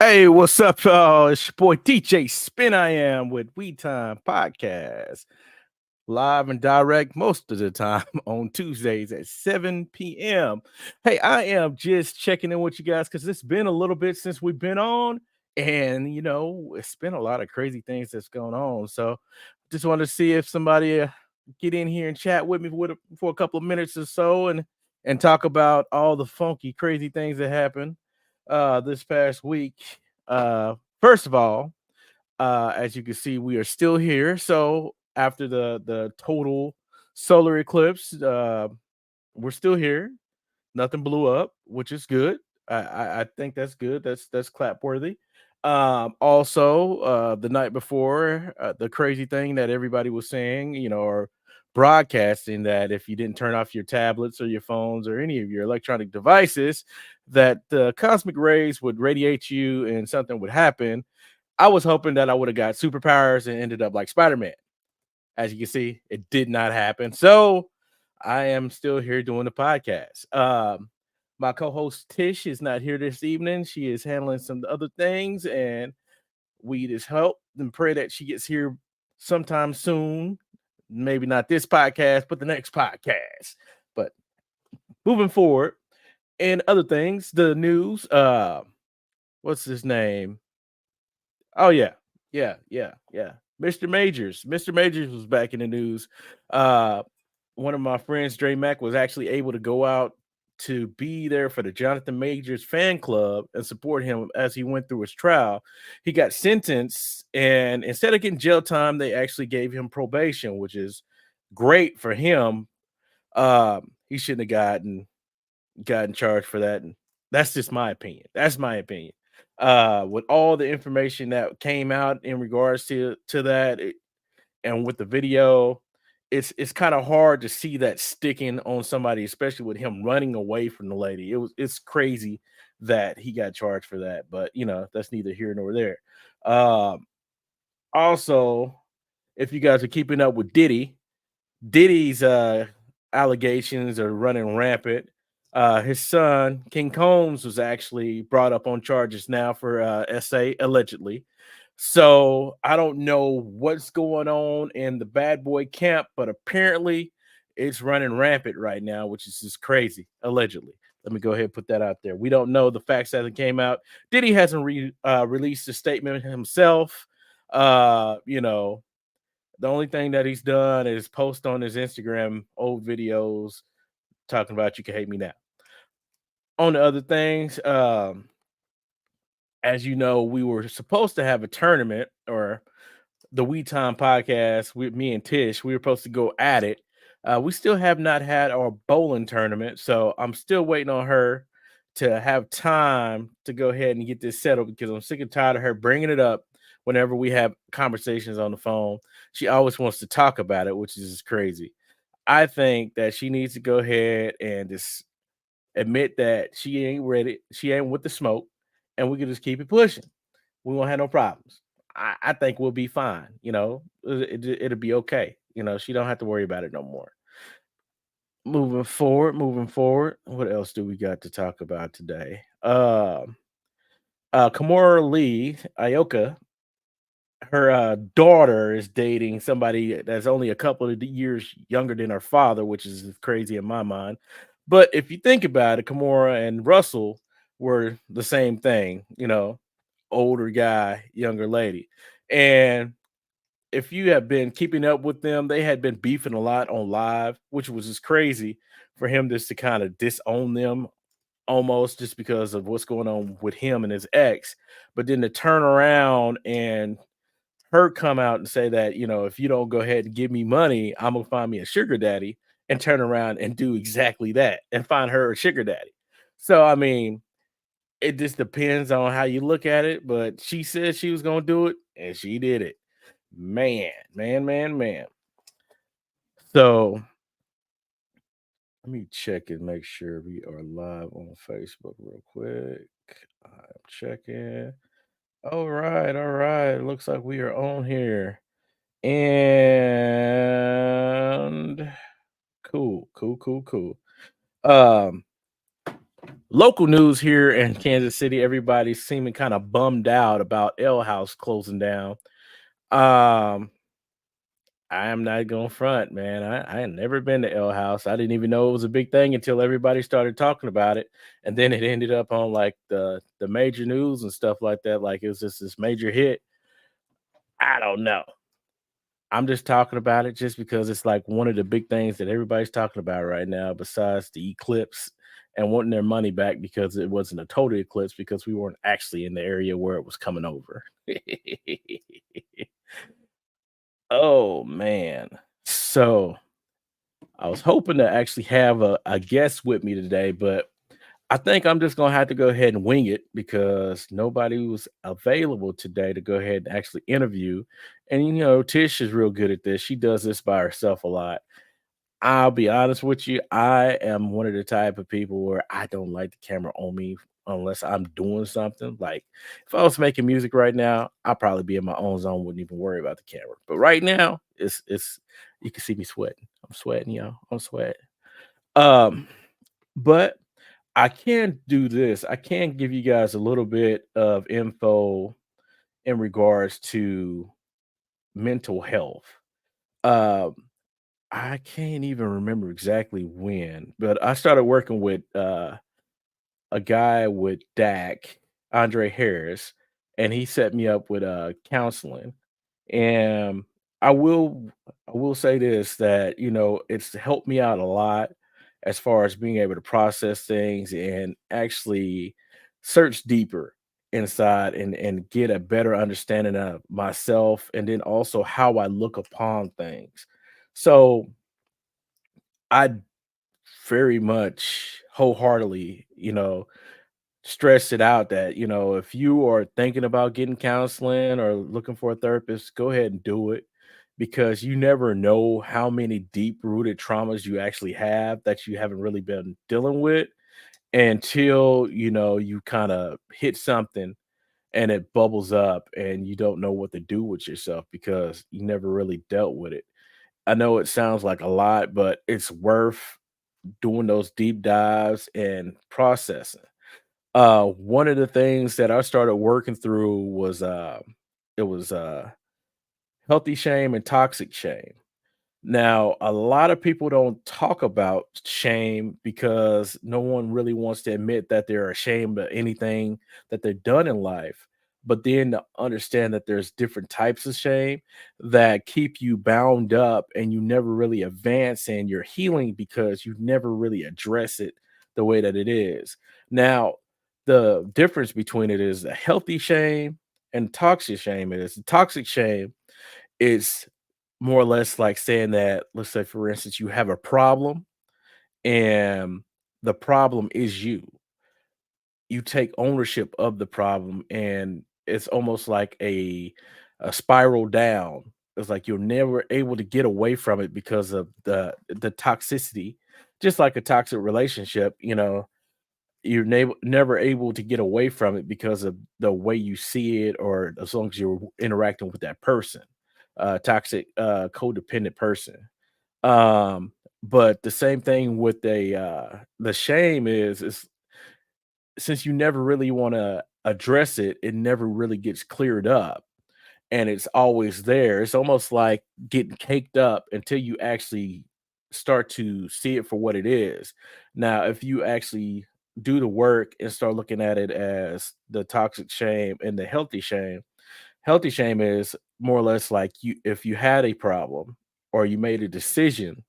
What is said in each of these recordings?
Hey, what's up, y'all? It's your boy DJ Spin. I am with We Time Podcast, live and direct most of the time on Tuesdays at 7 p.m. Hey, I am just checking in with you guys because it's been a little bit since we've been on, and it's been a lot of crazy things that's going on. So, just wanted to see if somebody get in here and chat with me for a couple of minutes or so, and talk about all the funky, crazy things that happened this past week. First of all, as you can see, we are still here. So after the total solar eclipse, we're still here. Nothing blew up, which is good. I think that's good. That's clap worthy. Also, the night before, the crazy thing that everybody was saying, or broadcasting, that if you didn't turn off your tablets or your phones or any of your electronic devices, that the cosmic rays would radiate you and something would happen. I was hoping that I would have got superpowers and ended up like Spider-Man. As you can see, it did not happen. So I am still here doing the podcast. My co-host Tish is not here this evening. She is handling some other things, and we just hope and pray that she gets here sometime soon. Maybe not this podcast, but the next podcast. But moving forward, and other things, the news. What's his name? Oh yeah, yeah. Mr. Majors was back in the news. Uh, One of my friends, Dre Mack, was actually able to go out to be there for the Jonathan Majors fan club and support him as he went through his trial. He got sentenced, and instead of getting jail time, they actually gave him probation, which is great for him. He shouldn't have gotten charged for that. And that's just my opinion. That's my opinion. With all the information that came out in regards to that, and with the video, it's kind of hard to see that sticking on somebody, especially with him running away from the lady. It's crazy that he got charged for that, but that's neither here nor there. Um, Also, if you guys are keeping up with Diddy's allegations are running rampant. His son, King Combs, was actually brought up on charges now for SA allegedly. So I don't know what's going on in the bad boy camp, but apparently it's running rampant right now, which is just crazy. Allegedly. Let me go ahead and put that out there. We don't know the facts as it came out. Diddy hasn't released a statement himself. The only thing that he's done is post on his Instagram old videos talking about you can hate me now. On the other things, as you know, we were supposed to have a tournament, or the We Time podcast with me and Tish. We were supposed to go at it. We still have not had our bowling tournament, so I'm still waiting on her to have time to go ahead and get this settled, because I'm sick and tired of her bringing it up whenever we have conversations on the phone. She always wants to talk about it, which is just crazy. I think that she needs to go ahead and just admit that she ain't ready, she ain't with the smoke, and we can just keep it pushing. We won't have no problems. I think we'll be fine. It'll be okay. She don't have to worry about it no more. Moving forward. What else do we got to talk about today? Kamora Lee Ioka, her daughter is dating somebody that's only a couple of years younger than her father, which is crazy in my mind. But if you think about it, Kamora and Russell were the same thing, older guy, younger lady. And if you have been keeping up with them, they had been beefing a lot on live, which was just crazy for him just to kind of disown them almost, just because of what's going on with him and his ex. But then to turn around and her come out and say that, if you don't go ahead and give me money, I'm gonna find me a sugar daddy, and turn around and do exactly that and find her a sugar daddy. So I mean, it just depends on how you look at it, but she said she was gonna do it and she did it. Man. So let me check and make sure we are live on Facebook real quick. I'm checking. All right. Looks like we are on here. And cool. Um, Local news here in Kansas City, everybody's seeming kind of bummed out about L House closing down. Um, I am not going front, man. I had never been to L House. I didn't even know it was a big thing until everybody started talking about it, and then it ended up on like the major news and stuff like that. Like it was just this major hit. I don't know. I'm just talking about it just because it's like one of the big things that everybody's talking about right now, besides the eclipse and wanting their money back because it wasn't a total eclipse because we weren't actually in the area where it was coming over. Oh man. So I was hoping to actually have a guest with me today, but I think I'm just gonna have to go ahead and wing it because nobody was available today to go ahead and actually interview. And Tish is real good at this. She does this by herself a lot. I'll be honest with you, I am one of the type of people where I don't like the camera on me unless I'm doing something. Like if I was making music right now, I'd probably be in my own zone, wouldn't even worry about the camera. But right now, it's you can see me sweating. I'm sweating, y'all. I'm sweating. Um, but I can do this. I can give you guys a little bit of info in regards to mental health. Um, I can't even remember exactly when, but I started working with a guy with Dak, Andre Harris, and he set me up with counseling. And I will I will say this that it's helped me out a lot as far as being able to process things and actually search deeper inside and get a better understanding of myself and then also how I look upon things. So I very much wholeheartedly, stress it out that, if you are thinking about getting counseling or looking for a therapist, go ahead and do it because you never know how many deep rooted traumas you actually have that you haven't really been dealing with until, you kind of hit something and it bubbles up and you don't know what to do with yourself because you never really dealt with it. I know it sounds like a lot, but it's worth doing those deep dives and processing. One of the things that I started working through was it was healthy shame and toxic shame. Now, a lot of people don't talk about shame because no one really wants to admit that they're ashamed of anything that they've done in life. But then to understand that there's different types of shame that keep you bound up and you never really advance in your healing because you never really address it the way that it is. Now, the difference between it is a healthy shame and toxic shame is the toxic shame is more or less like saying that, let's say, for instance, you have a problem and the problem is you. You take ownership of the problem, and it's almost like a spiral down. It's like you're never able to get away from it because of the toxicity. Just like a toxic relationship, you're never able to get away from it because of the way you see it, or as long as you're interacting with that person, toxic, codependent person. Um, but the same thing with the shame is since you never really want to address it, it never really gets cleared up and it's always there. It's almost like getting caked up until you actually start to see it for what it is. Now, if you actually do the work and start looking at it as the toxic shame and the healthy shame is more or less like you if you had a problem or you made a decision,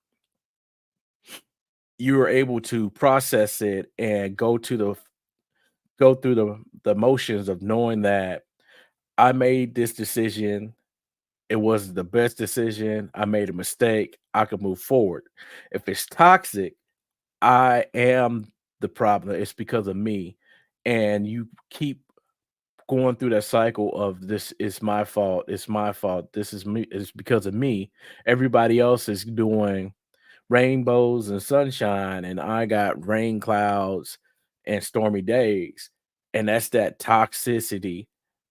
you were able to process it and go through the motions of knowing that I made this decision. It was the best decision. I made a mistake. I could move forward. If it's toxic, I am the problem. It's because of me. And you keep going through that cycle of this is my fault. It's my fault. This is me. It's because of me. Everybody else is doing rainbows and sunshine, and I got rain clouds and stormy days. And that's that toxicity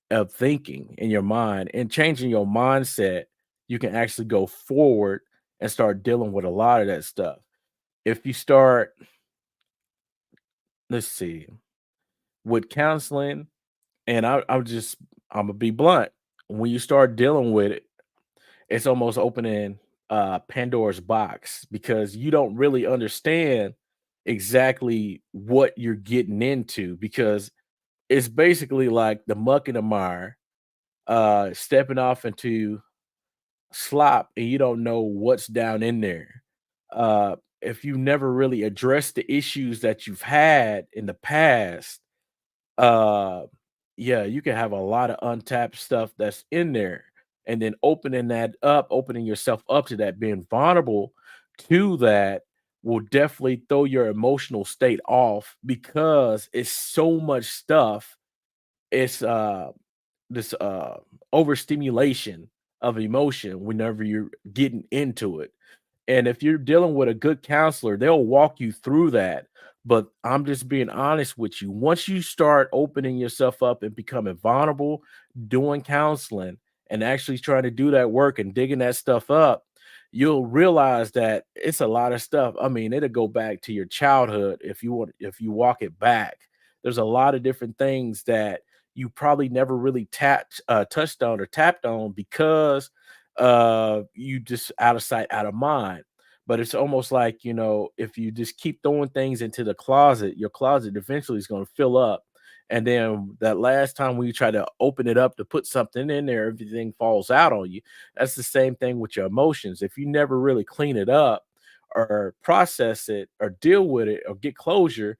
of thinking in your mind and changing your mindset. You can actually go forward and start dealing with a lot of that stuff. If you start let's see, with counseling, and I'm gonna be blunt. When you start dealing with it, it's almost opening Pandora's box because you don't really understand exactly what you're getting into because it's basically like the muck and the mire, stepping off into slop and you don't know what's down in there. If you never really addressed the issues that you've had in the past, uh yeah, you can have a lot of untapped stuff that's in there, and then opening yourself up to that, being vulnerable to that will definitely throw your emotional state off because it's so much stuff. It's this overstimulation of emotion whenever you're getting into it. And if you're dealing with a good counselor, they'll walk you through that. But I'm just being honest with you. Once you start opening yourself up and becoming vulnerable, doing counseling and actually trying to do that work and digging that stuff up, you'll realize that it's a lot of stuff. I mean, it'll go back to your childhood if you walk it back. There's a lot of different things that you probably never really touched on or tapped on because you just out of sight, out of mind. But it's almost like, if you just keep throwing things into the closet, your closet eventually is going to fill up. And then that last time when you try to open it up to put something in there, everything falls out on you. That's the same thing with your emotions. If you never really clean it up or process it or deal with it or get closure,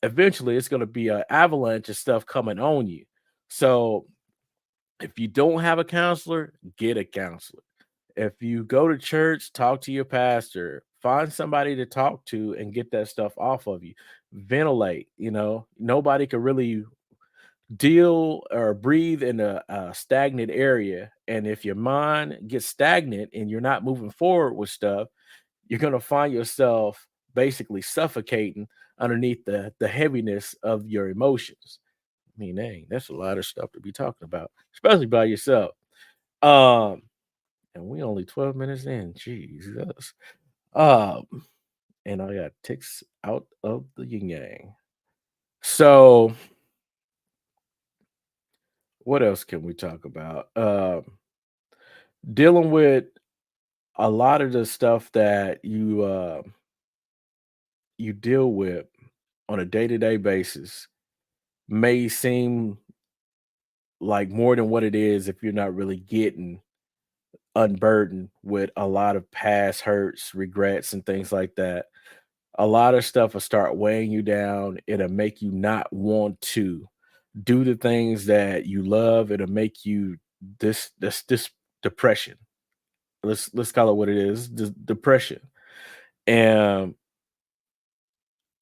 eventually it's going to be an avalanche of stuff coming on you. So if you don't have a counselor, get a counselor. If you go to church, talk to your pastor, find somebody to talk to and get that stuff off of you. Ventilate, nobody can really deal or breathe in a stagnant area. And if your mind gets stagnant and you're not moving forward with stuff, you're going to find yourself basically suffocating underneath the heaviness of your emotions. I mean, dang, that's a lot of stuff to be talking about, especially by yourself. Um, and we only 12 minutes in. Jesus. Um, and I got ticks out of the yin yang. So what else can we talk about? Dealing with a lot of the stuff that you deal with on a day-to-day basis may seem like more than what it is if you're not really getting unburdened with a lot of past hurts, regrets, and things like that. A lot of stuff will start weighing you down. It'll make you not want to do the things that you love. It'll make you this depression. Let's call it what it is, depression. And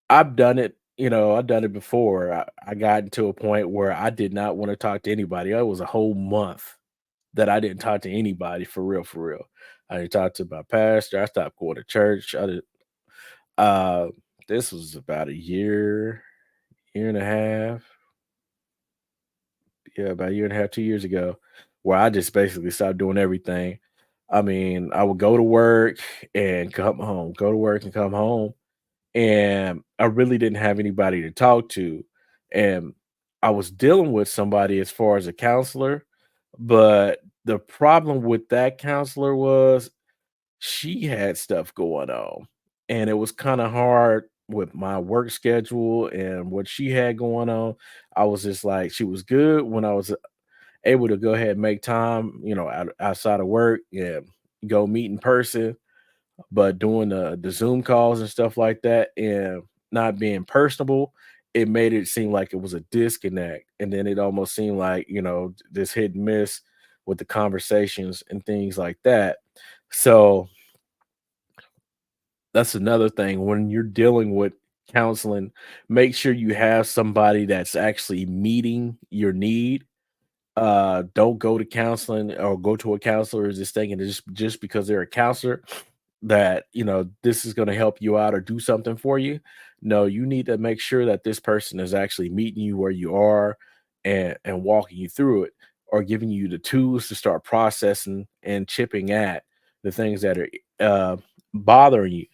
I've done it. I've done it before. I got into a point where I did not want to talk to anybody. It was a whole month that I didn't talk to anybody for real, for real. I didn't talk to my pastor. I stopped going to church. I did. Uh, this was about a year and a half. Yeah, about a year and a half, 2 years ago, where I just basically stopped doing everything. I mean, I would go to work and come home, go to work and come home, and I really didn't have anybody to talk to. And I was dealing with somebody as far as a counselor, but the problem with that counselor was she had stuff going on. And it was kind of hard with my work schedule and what she had going on. I was just like, she was good when I was able to go ahead and make time, outside of work and go meet in person, but doing the Zoom calls and stuff like that and not being personable, it made it seem like it was a disconnect. And then it almost seemed like, this hit and miss with the conversations and things like that. So that's another thing when you're dealing with counseling, make sure you have somebody that's actually meeting your need. Don't go to counseling or go to a counselor just thinking just because they're a counselor that this is going to help you out or do something for you. No, you need to make sure that this person is actually meeting you where you are and walking you through it or giving you the tools to start processing and chipping at the things that are bothering you.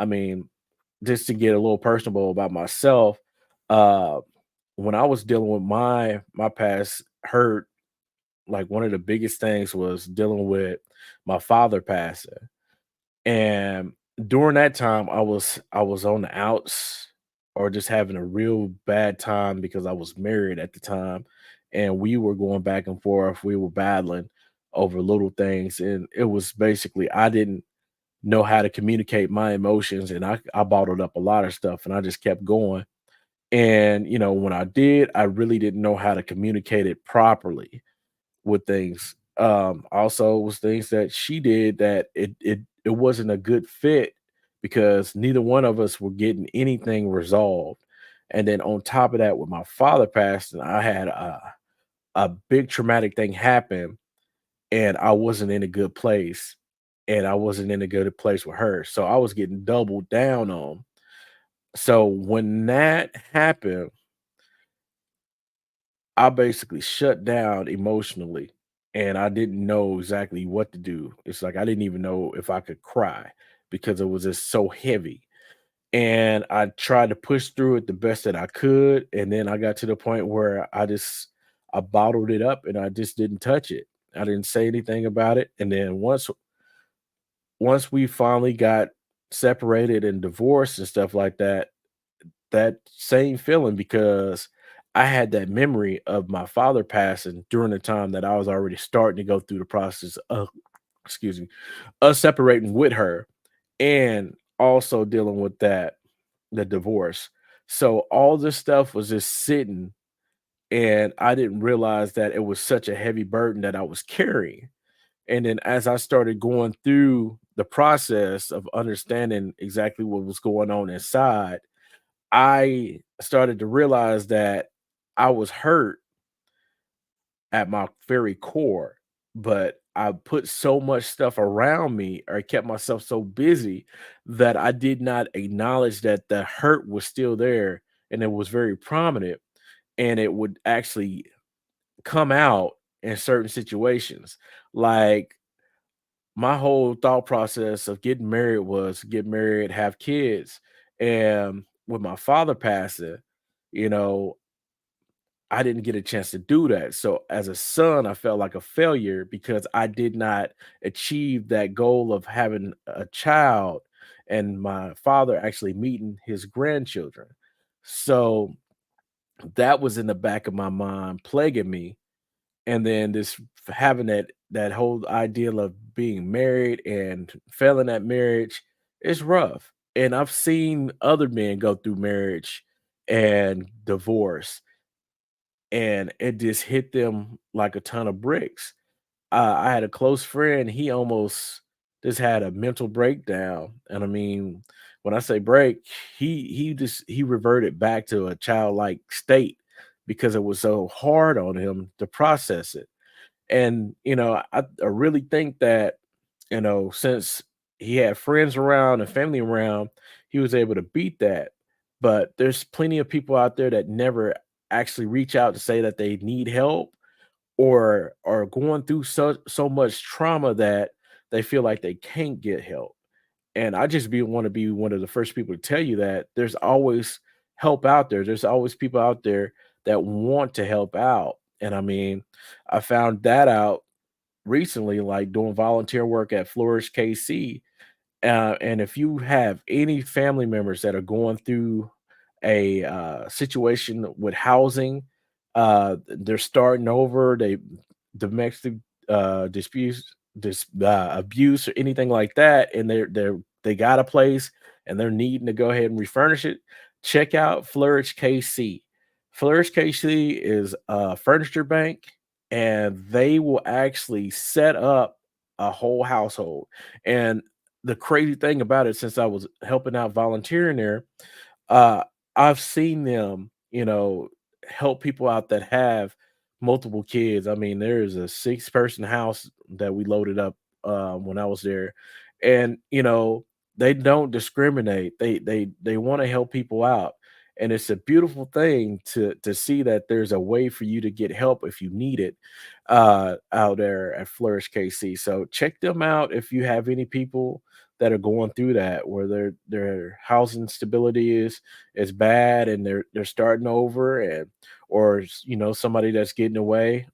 I mean, just to get a little personable about myself, Uh, when I was dealing with my past hurt, like one of the biggest things was dealing with my father passing. And during that time, I was on the outs or just having a real bad time because I was married at the time, and we were going back and forth. We were battling over little things, and it was basically I didn't know how to communicate my emotions, and I bottled up a lot of stuff, and I just kept going. And when I did, I really didn't know how to communicate it properly with things. Also was things that she did that it wasn't a good fit because neither one of us were getting anything resolved. And then on top of that, with my father passing, I had a big traumatic thing happen, and I wasn't in a good place, and I wasn't in a good place with her. So I was getting doubled down on. So when that happened, I basically shut down emotionally, and I didn't know exactly what to do. It's like I didn't even know if I could cry because it was just so heavy. And I tried to push through it the best that I could. And then I got to the point where I bottled it up and I just didn't touch it. I didn't say anything about it. And then once we finally got separated and divorced and stuff like that, that same feeling because I had that memory of my father passing during the time that I was already starting to go through the process of, excuse me, us separating with her and also dealing with the divorce. So all this stuff was just sitting, and I didn't realize that it was such a heavy burden that I was carrying. And then as I started going through the process of understanding exactly what was going on inside, I started to realize that I was hurt at my very core, but I put so much stuff around me or kept myself so busy that I did not acknowledge that the hurt was still there and it was very prominent, and it would actually come out in certain situations. Like my whole thought process of getting married was get married, have kids. And with my father passing, you know, I didn't get a chance to do that. So as a son, I felt like a failure because I did not achieve that goal of having a child and my father actually meeting his grandchildren. So that was in the back of my mind plaguing me, and then this having that whole ideal of being married and failing at marriage is rough. And I've seen other men go through marriage and divorce, and it just hit them like a ton of bricks. I had a close friend, he almost just had a mental breakdown, and I mean, when I say break, he reverted back to a childlike state because it was so hard on him to process it. And, I really think that, since he had friends around and family around, he was able to beat that. But there's plenty of people out there that never actually reach out to say that they need help or are going through so much trauma that they feel like they can't get help. And I just be want to be one of the first people to tell you that there's always help out there. There's always people out there that want to help out. And I mean, I found that out recently, like doing volunteer work at Flourish KC. And if you have any family members that are going through a situation with housing, they're starting over, they domestic disputes, abuse, or anything like that, and they got a place and they're needing to go ahead and refurnish it. Check out Flourish KC. Flourish KC is a furniture bank, and they will actually set up a whole household. And the crazy thing about it, since I was helping out volunteering there, uh, I've seen them, help people out that have multiple kids. I mean, there's a six-person house that we loaded up when I was there, and they don't discriminate. They want to help people out, and it's a beautiful thing to see that there's a way for you to get help if you need it out there at Flourish KC. So check them out if you have any people that are going through that, where their housing stability is bad, and they're starting over, and or somebody that's getting away,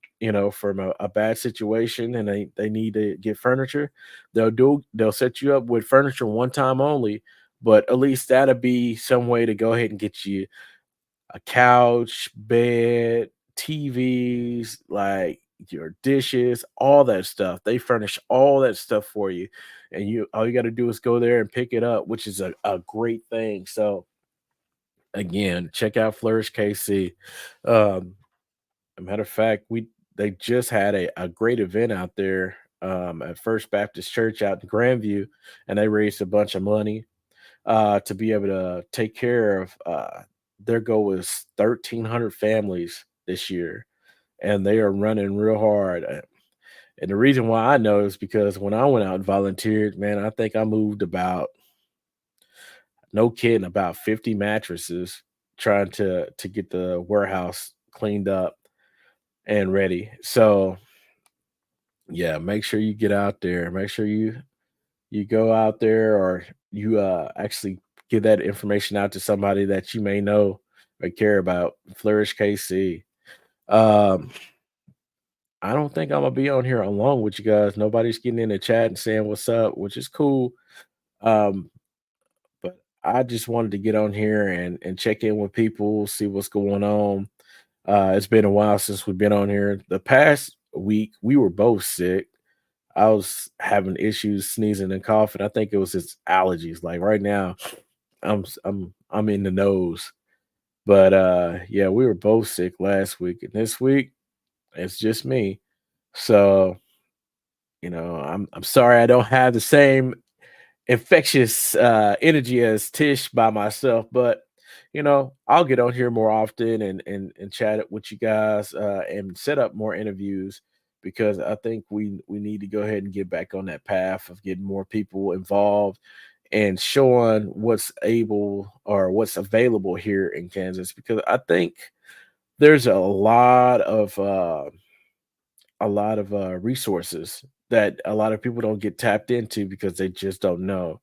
from a bad situation, and they need to get furniture. They'll set you up with furniture one time only, but at least that'll be some way to go ahead and get you a couch, bed, TVs, like your dishes, all that stuff. They furnish all that stuff for you. And all you got to do is go there and pick it up, which is a great thing. So again, check out Flourish KC. Um, a matter of fact, they just had a great event out there at First Baptist Church out in Grandview, and they raised a bunch of money to be able to take care of their goal was 1,300 families this year, and they are running real hard. And the reason why I know is because when I went out and volunteered, man, I think I moved about, no kidding, about 50 mattresses trying to get the warehouse cleaned up and ready. So yeah, make sure you get out there. Make sure you go out there, or you actually give that information out to somebody that you may know or care about. Flourish KC. um I don't think I'm gonna be on here alone with you guys. Nobody's getting in the chat and saying what's up, which is cool. um but I just wanted to get on here and check in with people, see what's going on. It's been a while since we've been on here. The past week we were both sick. I was having issues sneezing and coughing. I think it was just allergies. Like right now, I'm in the nose. But yeah, we were both sick last week, and this week it's just me. So, I'm sorry I don't have the same infectious energy as Tish by myself, but I'll get on here more often and chat it with you guys and set up more interviews, because I think we need to go ahead and get back on that path of getting more people involved and showing what's able or what's available here in Kansas, because I think there's a lot of resources that a lot of people don't get tapped into because they just don't know.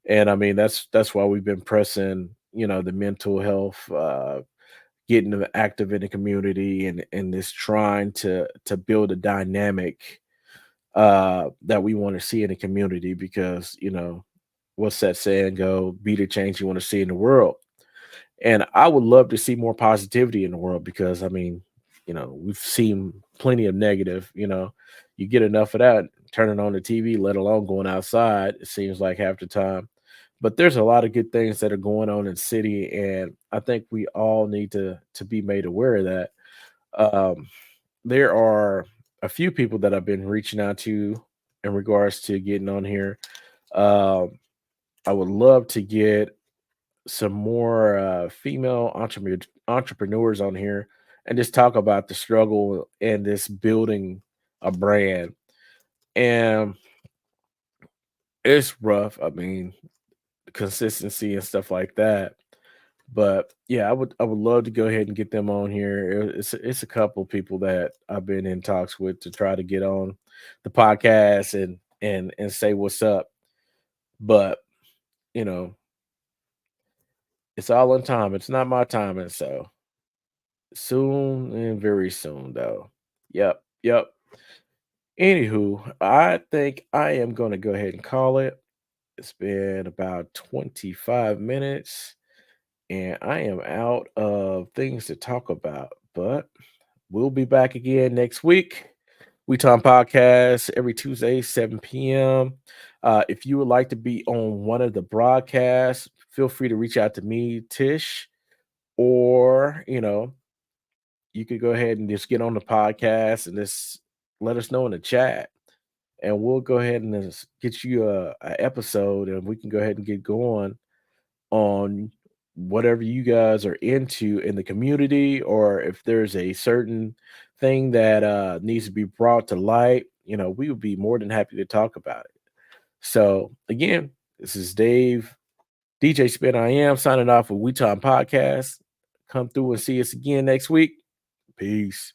And I mean, that's why we've been pressing, the mental health, getting them active in the community, and this trying to build a dynamic that we want to see in the community, because what's that saying go, be the change you want to see in the world. And I would love to see more positivity in the world, because I mean, we've seen plenty of negative. You get enough of that turning on the TV, let alone going outside, it seems like half the time. But there's a lot of good things that are going on in the city, and I think we all need to be made aware of that. Um, there are a few people that I've been reaching out to in regards to getting on here. Um, I would love to get some more female entrepreneurs on here and just talk about the struggle in this building a brand. And it's rough. I mean, consistency and stuff like that. But yeah, I would love to go ahead and get them on here. It's a couple people that I've been in talks with to try to get on the podcast and say what's up. But you know, it's all in time. It's not my timing, so soon and very soon though. Yep, yep. Anywho, I think I am gonna go ahead and call it. It's been about 25 minutes, and I am out of things to talk about, but we'll be back again next week. We Time Podcast every Tuesday, 7 p.m. If you would like to be on one of the broadcasts, feel free to reach out to me, Tish, or you could go ahead and just get on the podcast and just let us know in the chat, and we'll go ahead and just get you a episode, and we can go ahead and get going on whatever you guys are into in the community, or if there's a certain thing that needs to be brought to light. We would be more than happy to talk about it. So again, this is Dave, DJ Spin. I am signing off with We Time Podcast. Come through and see us again next week. Peace.